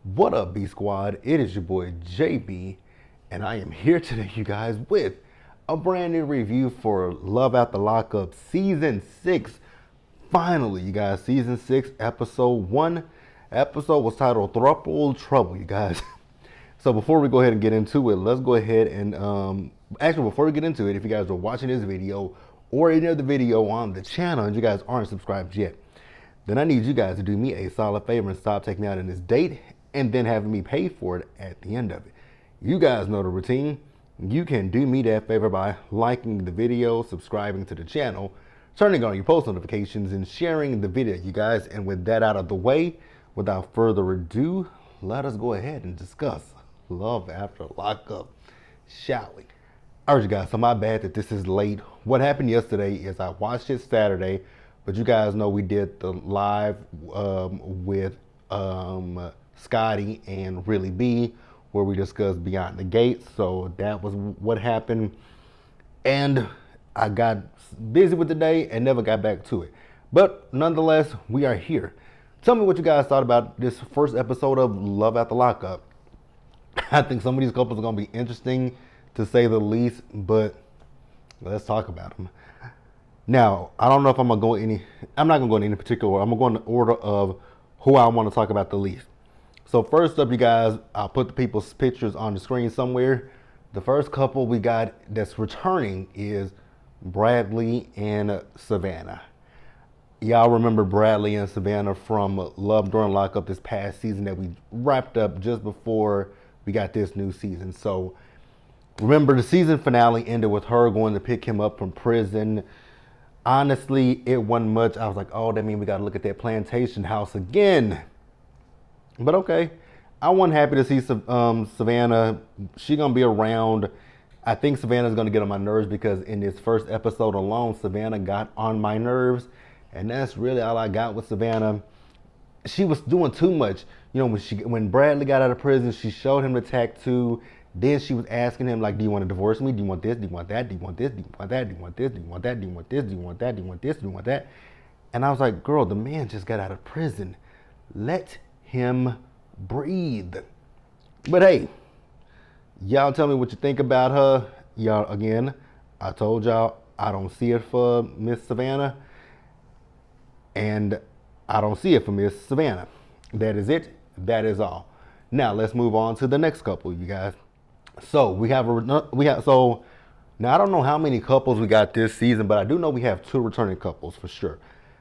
What up, B Squad? It is your boy JB, and I am here today, you guys, with a brand new review for Love After Lockup Season 6. Finally, you guys, Season 6, Episode 1. Episode was titled Throuple Trouble, you guys. So before we go ahead and get into it, let's go ahead and, actually, before we get into it, if you guys are watching this video or any other video on the channel and you guys aren't subscribed yet, then I need you guys to do me a solid favor and stop taking me out on this date and then having me pay for it at the end of it. You guys know the routine. You can do me that favor by liking the video, subscribing to the channel, turning on your post notifications, and sharing the video, you guys. And with that out of the way, without further ado, let us go ahead and discuss Love After Lockup, shall we? All right, you guys, so my bad that this is late. What happened yesterday is I watched it Saturday, but you guys know we did the live with Scotty and Really B, where we discussed Beyond the Gates. So that was what happened. And I got busy with the day and never got back to it. But nonetheless, we are here. Tell me what you guys thought about this first episode of Love After Lockup. I think some of these couples are going to be interesting, to say the least, but let's talk about them. Now, I don't know if I'm not going to go in any particular order. I'm going to go in the order of who I want to talk about the least. So first up, you guys, I'll put the people's pictures on the screen somewhere. The first couple we got that's returning is Bradley and Savannah. Y'all remember Bradley and Savannah from Love During Lockup this past season that we wrapped up just before we got this new season. So remember, the season finale ended with her going to pick him up from prison. Honestly, it wasn't much. I was like, oh, that means we got to look at that plantation house again. But okay, I wasn't happy to see Savannah. She going to be around. I think Savannah's going to get on my nerves because in this first episode alone, Savannah got on my nerves. And that's really all I got with Savannah. She was doing too much. You know, when Bradley got out of prison, she showed him the tattoo. Then she was asking him, like, do you want to divorce me? Do you want this? Do you want that? Do you want this? Do you want that? Do you want this? Do you want that? Do you want this? Do you want that? Do you want this? Do you want that? And I was like, girl, the man just got out of prison. Let him breathe. But hey, y'all tell me what you think about her. Y'all, again, I told y'all I don't see it for Miss Savannah. And I don't see it for Miss Savannah. That is it. That is all. Now let's move on to the next couple, you guys. So so now I don't know how many couples we got this season, but I do know we have 2 returning couples for sure.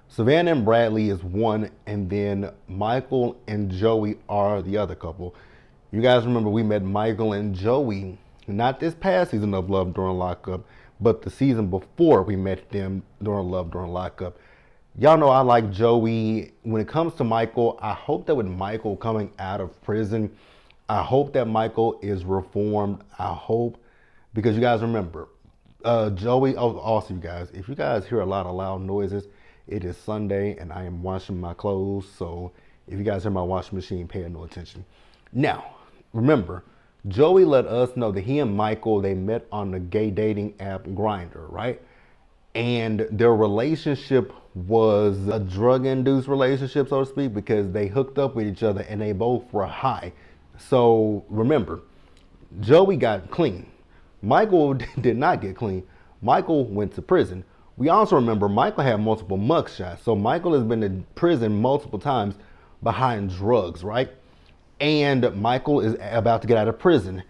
Savannah and Bradley is one, and then Michael and Joey are the other couple. You guys remember we met Michael and Joey, not this past season of Love During Lockup, but the season before we met them during Love During Lockup. Y'all know I like Joey. When it comes to Michael, I hope that with Michael coming out of prison, I hope that Michael is reformed. I hope, because you guys remember, Joey, also you guys, if you guys hear a lot of loud noises, it is Sunday and I am washing my clothes. So if you guys hear my washing machine, pay no attention. Now, remember, Joey let us know that he and Michael, they met on the gay dating app Grindr, right? And their relationship was a drug-induced relationship, so to speak, because they hooked up with each other and they both were high. So remember, Joey got clean. Michael did not get clean. Michael went to prison. We also remember Michael had multiple mugshots. So Michael has been in prison multiple times behind drugs, right? And Michael is about to get out of prison.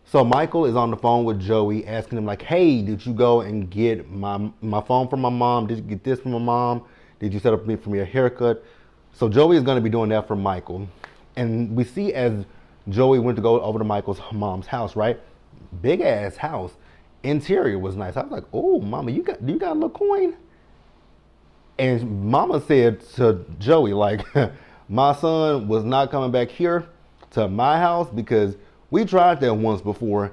So Michael is on the phone with Joey asking him like, hey, did you go and get my phone from my mom? Did you get this from my mom? Did you set up for me a haircut? So Joey is going to be doing that for Michael. And we see as Joey went to go over to Michael's mom's house, right? Big ass house. Interior was nice. I was like, oh, mama, do you got a little coin? And mama said to Joey, like, my son was not coming back here to my house because we tried that once before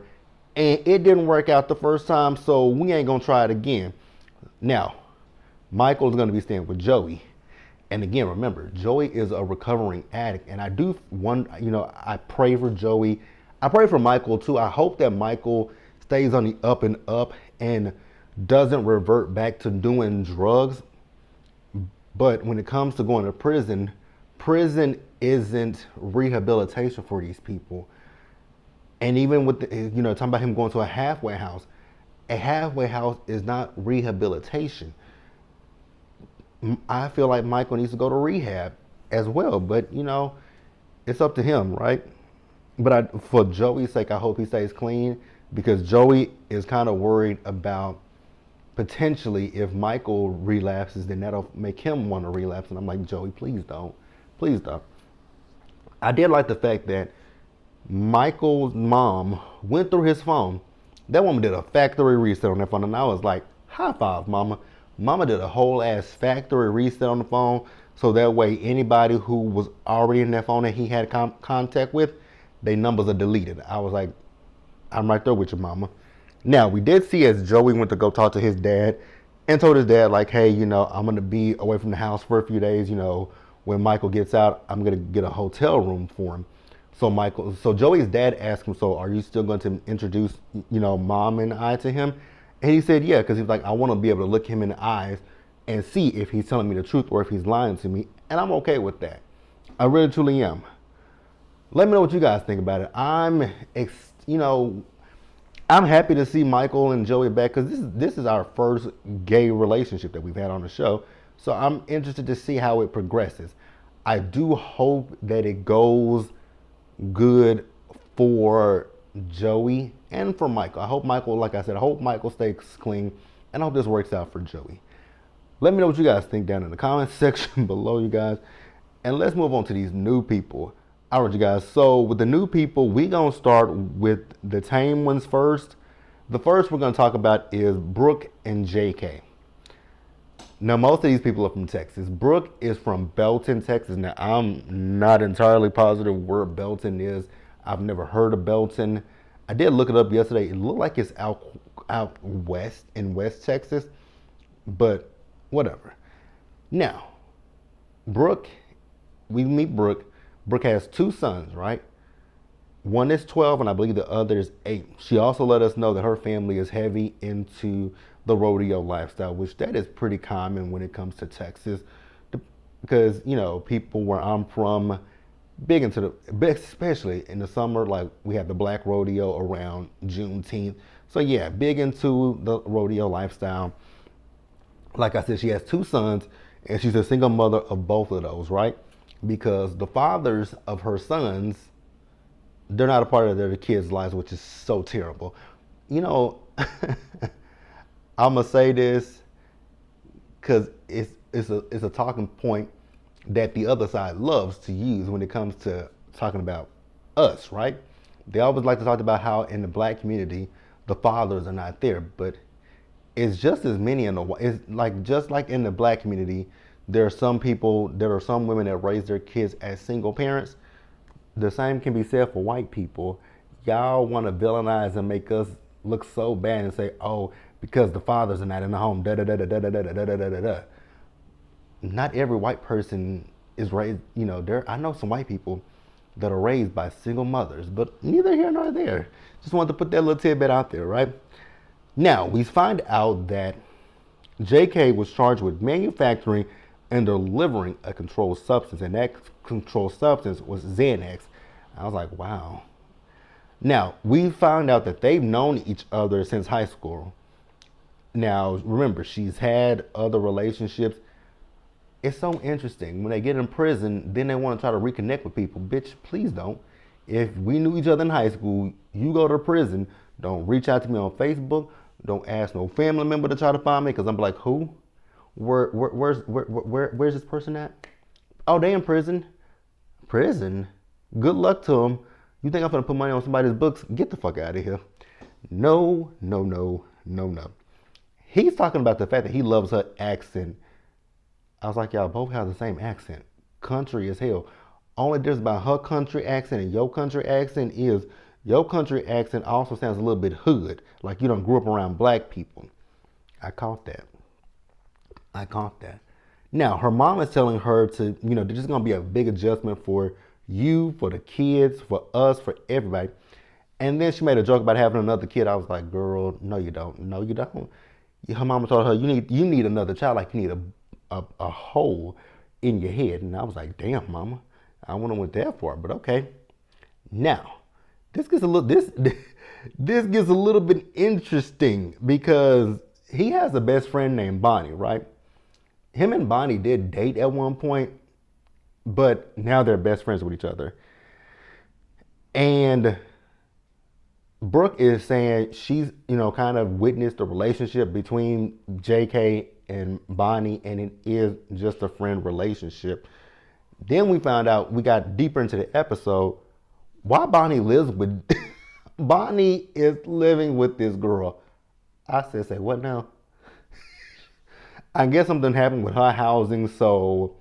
and it didn't work out the first time, so we ain't gonna try it again. Now, Michael's gonna be staying with Joey. And again, remember, Joey is a recovering addict. And I I pray for Joey. I pray for Michael too. I hope that Michael stays on the up and up and doesn't revert back to doing drugs. But when it comes to going to prison, prison isn't rehabilitation for these people. And even with talking about him going to a halfway house is not rehabilitation. I feel like Michael needs to go to rehab as well, but it's up to him, right? But for Joey's sake, I hope he stays clean because Joey is kind of worried about potentially if Michael relapses, then that'll make him want to relapse. And I'm like, Joey, please don't. Please don't. I did like the fact that Michael's mom went through his phone. That woman did a factory reset on that phone, and I was like, high five, mama. Mama did a whole ass factory reset on the phone, so that way anybody who was already in that phone that he had contact with, their numbers are deleted. I was like, I'm right there with you, mama. Now, we did see as Joey went to go talk to his dad and told his dad, like, hey, I'm going to be away from the house for a few days. When Michael gets out, I'm going to get a hotel room for him. So Joey's dad asked him, so are you still going to introduce, mom and I to him? And he said, yeah, because he's like, I want to be able to look him in the eyes and see if he's telling me the truth or if he's lying to me. And I'm okay with that. I really, truly am. Let me know what you guys think about it. I'm happy to see Michael and Joey back because this is our first gay relationship that we've had on the show. So I'm interested to see how it progresses. I do hope that it goes good for Joey and for Michael. I hope Michael, like I said, I hope Michael stays clean and I hope this works out for Joey. Let me know what you guys think down in the comments section below, you guys. And let's move on to these new people. All right, you guys. So with the new people, we're going to start with the tame ones first. The first we're going to talk about is Brooke and JK. Now, most of these people are from Texas. Brooke is from Belton, Texas. Now, I'm not entirely positive where Belton is. I've never heard of Belton. I did look it up yesterday. It looked like it's out west in West Texas, but whatever. Now, Brooke, we meet Brooke. Brooke has two sons, right? One is 12 and I believe the other is 8. She also let us know that her family is heavy into the rodeo lifestyle, which that is pretty common when it comes to Texas because, people where I'm from, big into especially in the summer, like we have the black rodeo around Juneteenth. So yeah, big into the rodeo lifestyle. Like I said, she has two sons and she's a single mother of both of those, right? Because the fathers of her sons, they're not a part of their kids' lives, which is so terrible. I'm gonna say this because it's a talking point that the other side loves to use when it comes to talking about us, right? They always like to talk about how in the black community the fathers are not there, but it's just as many it's like just like in the black community, there are some women that raise their kids as single parents. The same can be said for white people. Y'all want to villainize and make us look so bad and say, oh, because the fathers are not in the home, da da da da da da da da da da da. Not every white person is raised, I know some white people that are raised by single mothers, but neither here nor there. Just wanted to put that little tidbit out there, right? Now, we find out that JK was charged with manufacturing and delivering a controlled substance, and that controlled substance was Xanax. I was like, wow. Now, we found out that they've known each other since high school. Now, remember, she's had other relationships. It's so interesting. When they get in prison, then they want to try to reconnect with people. Bitch, please don't. If we knew each other in high school, you go to prison, don't reach out to me on Facebook. Don't ask no family member to try to find me because I'm like, who? Where's this person at? Oh, they in prison. Prison? Good luck to them. You think I'm gonna put money on somebody's books? Get the fuck out of here. No. He's talking about the fact that he loves her accent. I was like, y'all both have the same accent. Country as hell. Only difference about her country accent and your country accent is your country accent also sounds a little bit hood. Like you done grew up around black people. I caught that. Now, her mom is telling her to, there's just going to be a big adjustment for you, for the kids, for us, for everybody. And then she made a joke about having another kid. I was like, girl, no, you don't. No, you don't. Her mama told her, you need another child like you need a hole in your head. And I was like, damn, mama, I wouldn't have went that far, but okay. Now, this gets a little this gets a little bit interesting because he has a best friend named Bonnie, right? Him and Bonnie did date at one point, but now they're best friends with each other. And Brooke is saying she's, kind of witnessed the relationship between JK and Bonnie, and it is just a friend relationship. Then we found out, we got deeper into the episode, why Bonnie lives with, Bonnie is living with this girl. I said, say what now? I guess something happened with her housing, so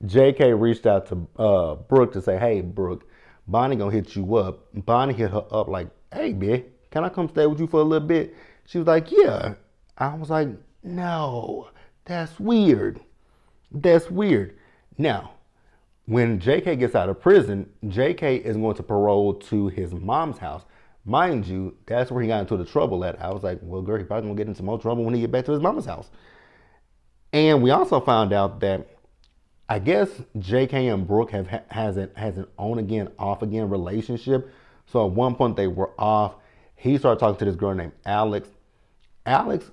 JK reached out to Brooke to say, hey, Brooke, Bonnie gonna hit you up. Bonnie hit her up like, hey, bitch, can I come stay with you for a little bit? She was like, yeah. I was like, no, that's weird. That's weird. Now, when JK gets out of prison, JK is going to parole to his mom's house. Mind you, that's where he got into the trouble at. I was like, well, girl, he probably gonna get into more trouble when he get back to his mama's house. And we also found out that I guess JK and Brooke has an on again, off again relationship. So at one point they were off. He started talking to this girl named Alex. Alex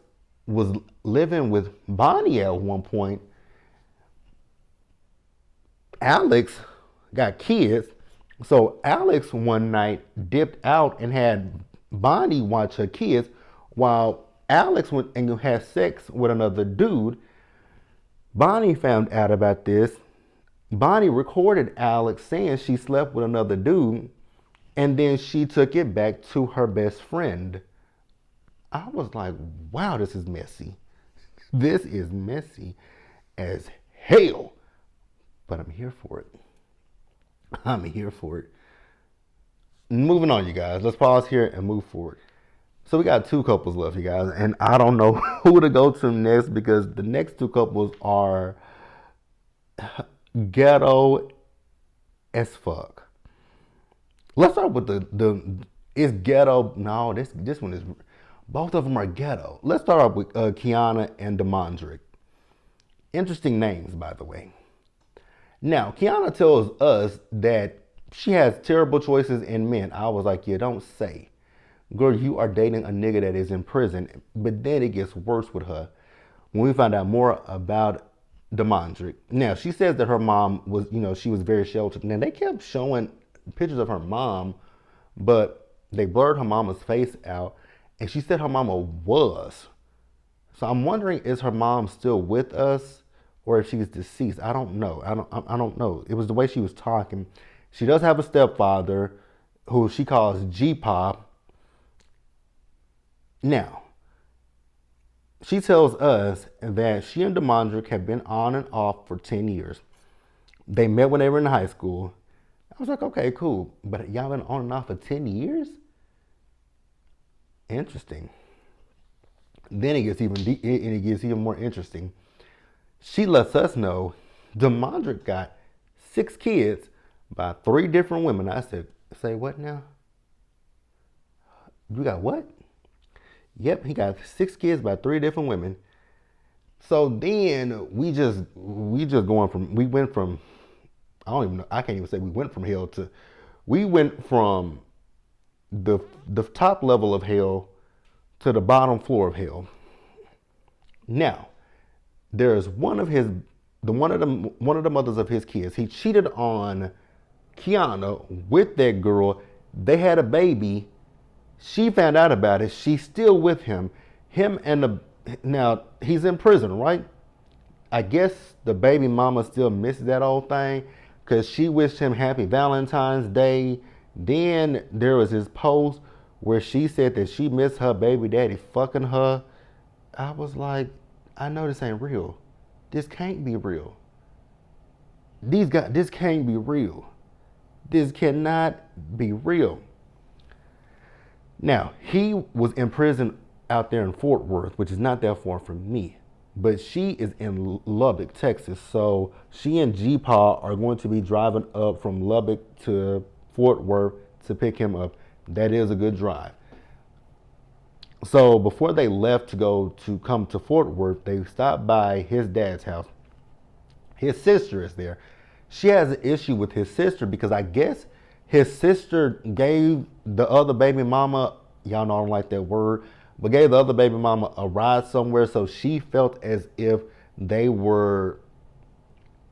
was living with Bonnie at one point. Alex got kids. So Alex one night dipped out and had Bonnie watch her kids while Alex went and had sex with another dude. Bonnie found out about this. Bonnie recorded Alex saying she slept with another dude, and then she took it back to her best friend. I was like, wow, this is messy. This is messy as hell. But I'm here for it. I'm here for it. Moving on, you guys. Let's pause here and move forward. So we got two couples left, you guys, and I don't know who to go to next because the next two couples are ghetto as fuck. Let's start with the it's ghetto. No, this one is, both of them are ghetto. Let's start off with Kiana and Damodrick. Interesting names, by the way. Now, Kiana tells us that she has terrible choices in men. I was like, yeah, don't say. Girl, you are dating a nigga that is in prison. But then it gets worse with her when we find out more about Damodrick. Now, she says that her mom was, she was very sheltered. Now, they kept showing pictures of her mom, but they blurred her mama's face out. And she said her mama was. So I'm wondering, is her mom still with us or if she's deceased? I don't know. I don't know. It was the way she was talking. She does have a stepfather who she calls G-Pop. Now, she tells us that she and Damodrick have been on and off for 10 years. They met when they were in high school. I was like, okay, cool. But y'all been on and off for 10 years? Interesting. Then it gets even more interesting. She lets us know Damodrick got 6 kids by 3 different women. I said, say what now? You got what? Yep, he got 6 kids by 3 different women. So then we went from, I don't even know, I can't even say we went from hell to, we went from the top level of hell to the bottom floor of hell. Now, there's one of the mothers of his kids. He cheated on Kiana with that girl. They had a baby. She found out about it. She's still with him. Now he's in prison, right? I guess the baby mama still misses that old thing because she wished him happy Valentine's Day. Then there was his post where she said that she missed her baby daddy fucking her. I was like, I know this ain't real. This can't be real. This can't be real. This cannot be real. Now, he was in prison out there in Fort Worth, which is not that far from me. But she is in Lubbock, Texas. So she and G-Paw are going to be driving up from Lubbock to Fort Worth to pick him up. That is a good drive. So before they left to come to Fort Worth, they stopped by his dad's house. His sister is there. She has an issue with his sister because I guess his sister gave the other baby mama, y'all know I don't like that word, but gave the other baby mama a ride somewhere. So she felt as if they were,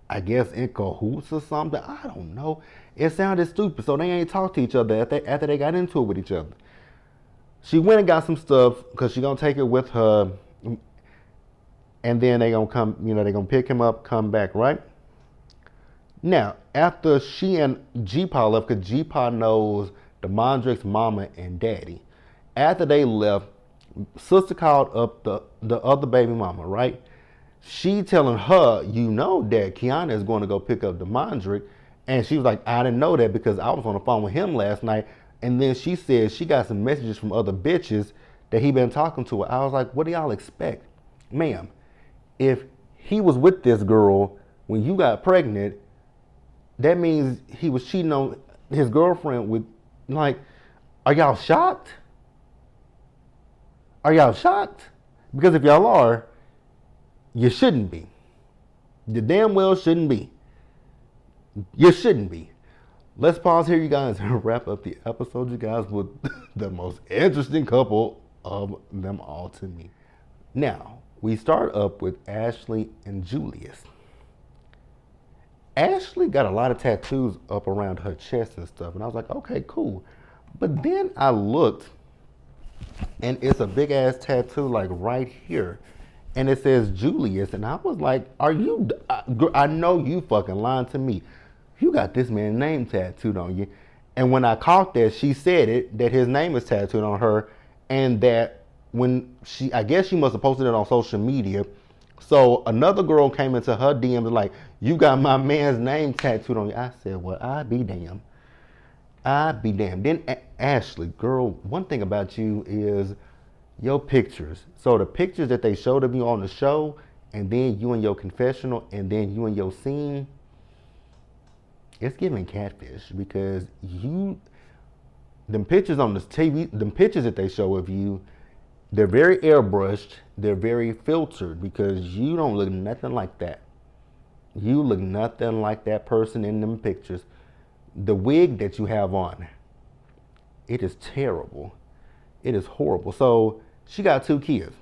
I guess, in cahoots or something. I don't know. It sounded stupid. So they ain't talked to each other after they got into it with each other. She went and got some stuff because she gonna take it with her, and then they gonna come. They gonna pick him up, come back, right? Now, after she and G-Pa left, because G-Pa knows Damodrick's mama and daddy. After they left, sister called up the other baby mama, right? She telling her, that Kiana is going to go pick up Damodrick. And she was like, I didn't know that because I was on the phone with him last night. And then she said she got some messages from other bitches that he been talking to her. I was like, what do y'all expect? Ma'am, if he was with this girl when you got pregnant, that means he was cheating on his girlfriend with, like, are y'all shocked? Are y'all shocked? Because if y'all are, you shouldn't be. You damn well shouldn't be. You shouldn't be. Let's pause here, you guys, and wrap up the episode, you guys, with the most interesting couple of them all to me. Now, we start up with Ashley and Julius. Ashley got a lot of tattoos up around her chest and stuff, and I was like, okay, cool. But then I looked, and it's a big ass tattoo, like right here. And it says Julius, and I was like, I know you fucking lying to me. You got this man's name tattooed on you. And when I caught that, she said it, that his name is tattooed on her, and that I guess she must have posted it on social media. So another girl came into her DMs like, you got my man's name tattooed on you. I said, well, I'd be damned. I'd be damned. Then Ashley, girl, one thing about you is your pictures. So the pictures that they showed of you on the show, and then you in your confessional, and then you in your scene, it's giving catfish because them pictures on the TV, them pictures that they show of you, they're very airbrushed, they're very filtered because you don't look nothing like that. You look nothing like that person in them pictures. The wig that you have on, it is terrible. It is horrible. So she got 2 kids.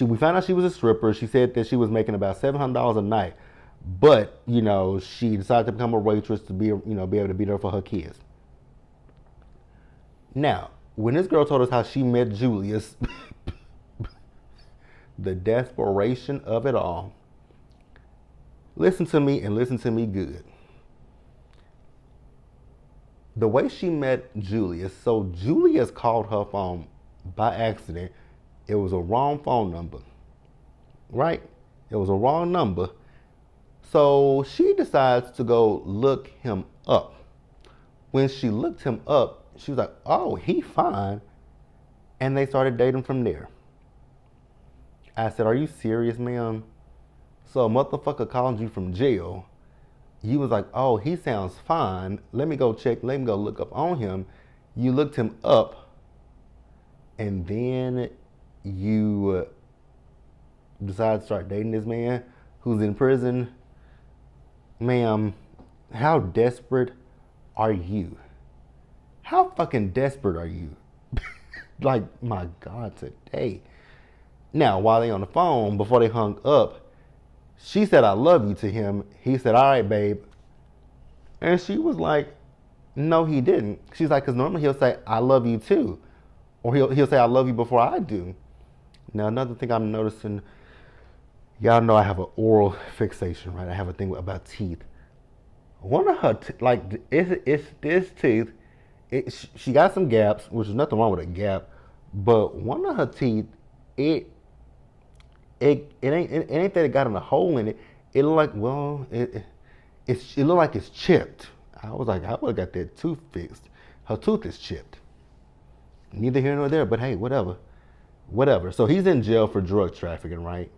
We found out she was a stripper. She said that she was making about $700 a night, but she decided to become a waitress to be able to be there for her kids. Now, when this girl told us how she met Julius, the desperation of it all. Listen to me and listen to me good. The way she met Julius, so Julius called her phone by accident. It was a wrong phone number, right? It was a wrong number. So she decides to go look him up. When she looked him up, she was like, oh, he fine. And they started dating from there. I said, are you serious, ma'am? So a motherfucker called you from jail. You was like, oh, he sounds fine. Let me go check. Let me go look up on him. You looked him up. And then you decided to start dating this man who's in prison. Ma'am, how desperate are you? How fucking desperate are you? Like, my God, today. Now, while they on the phone, before they hung up, she said, I love you to him. He said, all right, babe. And she was like, no, he didn't. She's like, because normally he'll say, I love you too. Or he'll say, I love you before I do. Now, another thing I'm noticing, y'all know I have an oral fixation, right? I have a thing about teeth. One of her, it's this teeth. She got some gaps, which is nothing wrong with a gap. But one of her teeth, it ain't that it got a hole in it. It look like, well, it look like it's chipped. I was like, I would have got that tooth fixed. Her tooth is chipped. Neither here nor there, but hey, whatever. So he's in jail for drug trafficking, right?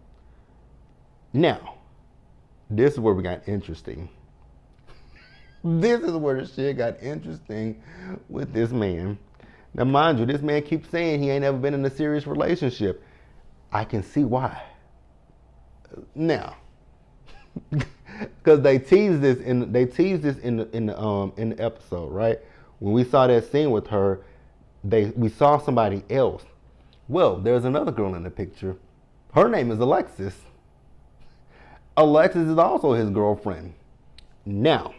Now, this is where we got interesting. This is where the shit got interesting with this man. Now, mind you, this man keeps saying he ain't ever been in a serious relationship. I can see why. Now, Because they teased this in the episode, right? When we saw that scene with her, we saw somebody else. Well, there's another girl in the picture. Her name is Alexis. Alexis is also his girlfriend. Now,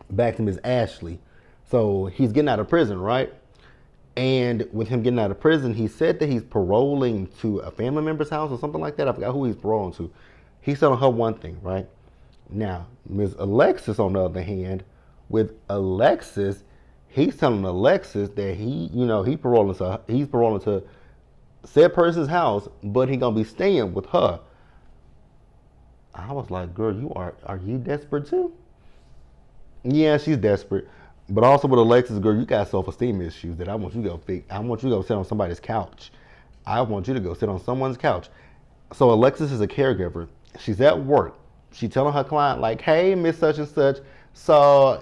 back to Miss Ashley. So he's getting out of prison, right? And with him getting out of prison, he said that he's paroling to a family member's house or something like that. I forgot who he's paroling to. He's telling her one thing, right? Now, Miss Alexis, on the other hand, with Alexis, he's telling Alexis that he's paroling to said person's house, but he gonna be staying with her. I was like, girl, are you desperate too? Yeah, she's desperate. But also with Alexis, girl, you got self-esteem issues that I want you to go fix. I want you to go sit on somebody's couch. I want you to go sit on someone's couch. So Alexis is a caregiver. She's at work. She's telling her client, like, hey, Miss Such and Such, so,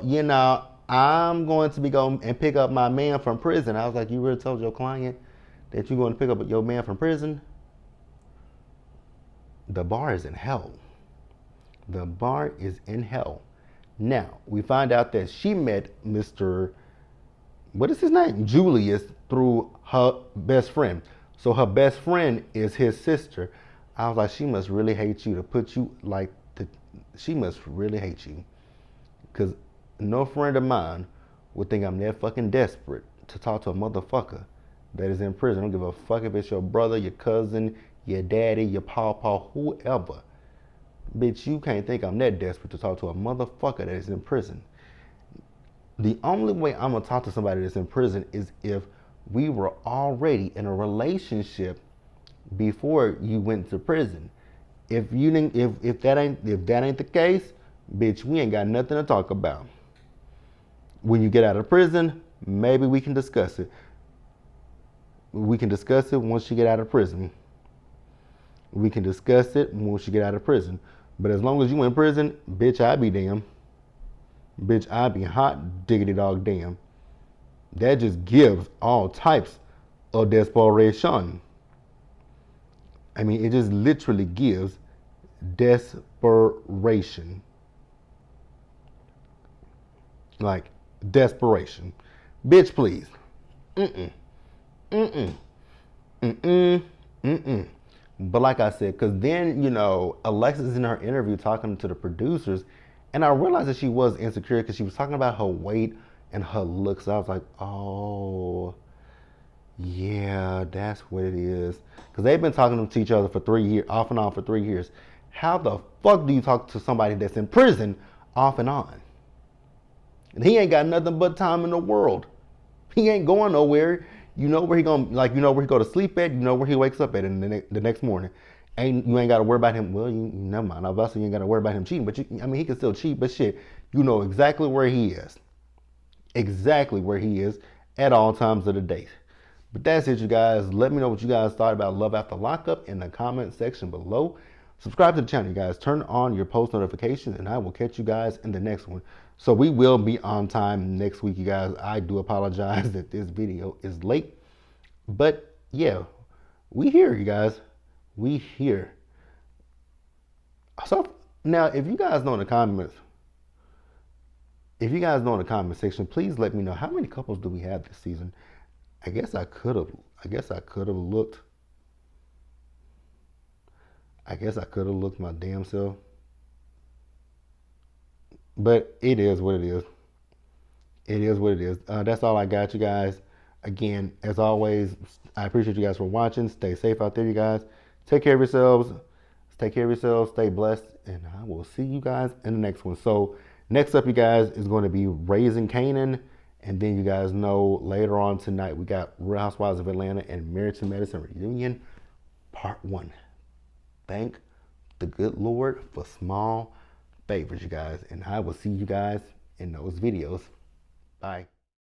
I'm going to be going and pick up my man from prison. I was like, you really told your client that you're going to pick up your man from prison? The bar is in hell. The bar is in hell. Now, we find out that she met Mr. What is his name? Julius, through her best friend. So her best friend is his sister. I was like, she must really hate you to put you like, she must really hate you. Because no friend of mine would think I'm that fucking desperate to talk to a motherfucker that is in prison. I don't give a fuck if it's your brother, your cousin, your daddy, your pawpaw, whoever. Bitch, you can't think I'm that desperate to talk to a motherfucker that is in prison. The only way I'm gonna talk to somebody that's in prison is if we were already in a relationship before you went to prison. If that ain't the case, bitch, we ain't got nothing to talk about. When you get out of prison, maybe we can discuss it. We can discuss it once you get out of prison. We can discuss it once you get out of prison. But as long as you in prison, bitch, I be damn. Bitch, I be hot diggity dog damn. That just gives all types of desperation. I mean, it just literally gives desperation. Like, desperation. Bitch, please. Mm-mm. Mm-mm. Mm-mm. Mm-mm. But like I said, because then, Alexis in her interview talking to the producers, and I realized that she was insecure because she was talking about her weight and her looks. So I was like, oh, yeah, that's what it is. Because they've been talking to each other for 3 years, off and on for 3 years. How the fuck do you talk to somebody that's in prison off and on? And he ain't got nothing but time in the world. He ain't going nowhere. You know where he where he go to sleep at. You know where he wakes up at in the next morning. You ain't got to worry about him. Well, never mind. I was saying you ain't got to worry about him cheating, but he can still cheat. But shit, you know exactly where he is. Exactly where he is at all times of the day. But that's it, you guys. Let me know what you guys thought about Love After Lockup in the comment section below. Subscribe to the channel, you guys. Turn on your post notifications, and I will catch you guys in the next one. So we will be on time next week, you guys. I do apologize that this video is late. But yeah, we here, you guys. We here. So now, if you guys know in the comments, section, please let me know how many couples do we have this season. I guess I could have looked. I guess I could have looked my damn self. But it is what it is. It is what it is. That's all I got, you guys. Again, as always, I appreciate you guys for watching. Stay safe out there, you guys. Take care of yourselves. Stay blessed. And I will see you guys in the next one. So next up, you guys, is going to be Raising Kanan. And then you guys know later on tonight, we got Real Housewives of Atlanta and Married to Medicine Reunion Part 1. Thank the good Lord for small favors, you guys. And I will see you guys in those videos. Bye.